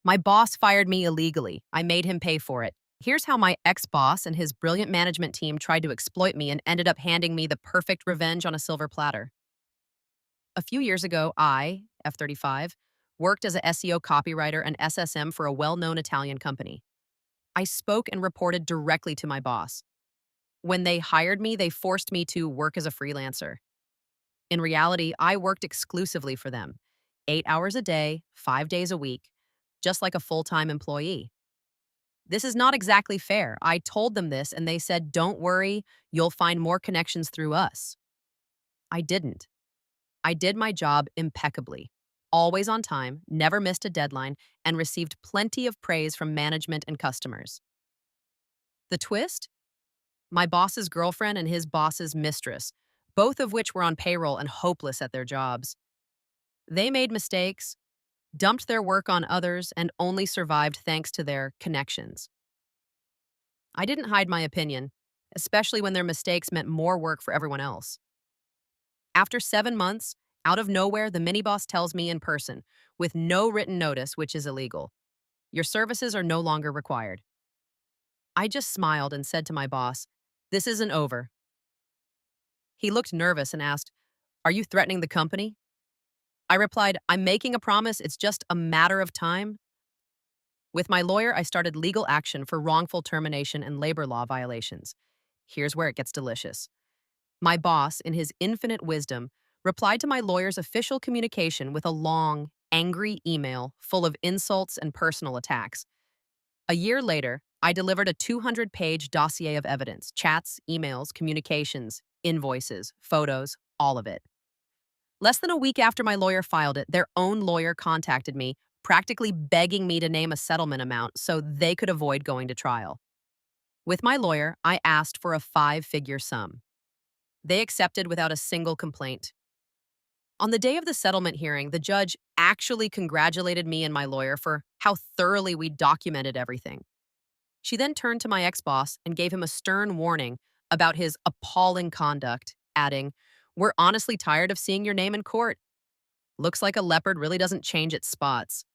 My boss fired me illegally. I made him pay for it. Here's how my ex-boss and his brilliant management team tried to exploit me and ended up handing me the perfect revenge on a silver platter. A few years ago, I, F35, worked as a SEO copywriter and SSM for a well-known Italian company. I spoke and reported directly to my boss. When they hired me, they forced me to work as a freelancer. In reality, I worked exclusively for them, 8 hours a day, 5 days a week, just like a full-time employee. This is not exactly fair. I told them this and they said, don't worry, you'll find more connections through us. I didn't. I did my job impeccably, always on time, never missed a deadline, and received plenty of praise from management and customers. The twist? My boss's girlfriend and his boss's mistress, both of which were on payroll and hopeless at their jobs. They made mistakes, dumped their work on others, and only survived thanks to their connections. I didn't hide my opinion, especially when their mistakes meant more work for everyone else. After 7 months, out of nowhere, the mini boss tells me in person, with no written notice, which is illegal, your services are no longer required. I just smiled and said to my boss, this isn't over. He looked nervous and asked, are you threatening the company? I replied, I'm making a promise, it's just a matter of time. With my lawyer, I started legal action for wrongful termination and labor law violations. Here's where it gets delicious. My boss, in his infinite wisdom, replied to my lawyer's official communication with a long, angry email full of insults and personal attacks. A year later, I delivered a 200-page dossier of evidence, chats, emails, communications, invoices, photos, all of it. Less than a week after my lawyer filed it, their own lawyer contacted me, practically begging me to name a settlement amount so they could avoid going to trial. With my lawyer, I asked for a 5-figure sum. They accepted without a single complaint. On the day of the settlement hearing, the judge actually congratulated me and my lawyer for how thoroughly we documented everything. She then turned to my ex-boss and gave him a stern warning about his appalling conduct, adding, we're honestly tired of seeing your name in court. Looks like a leopard really doesn't change its spots.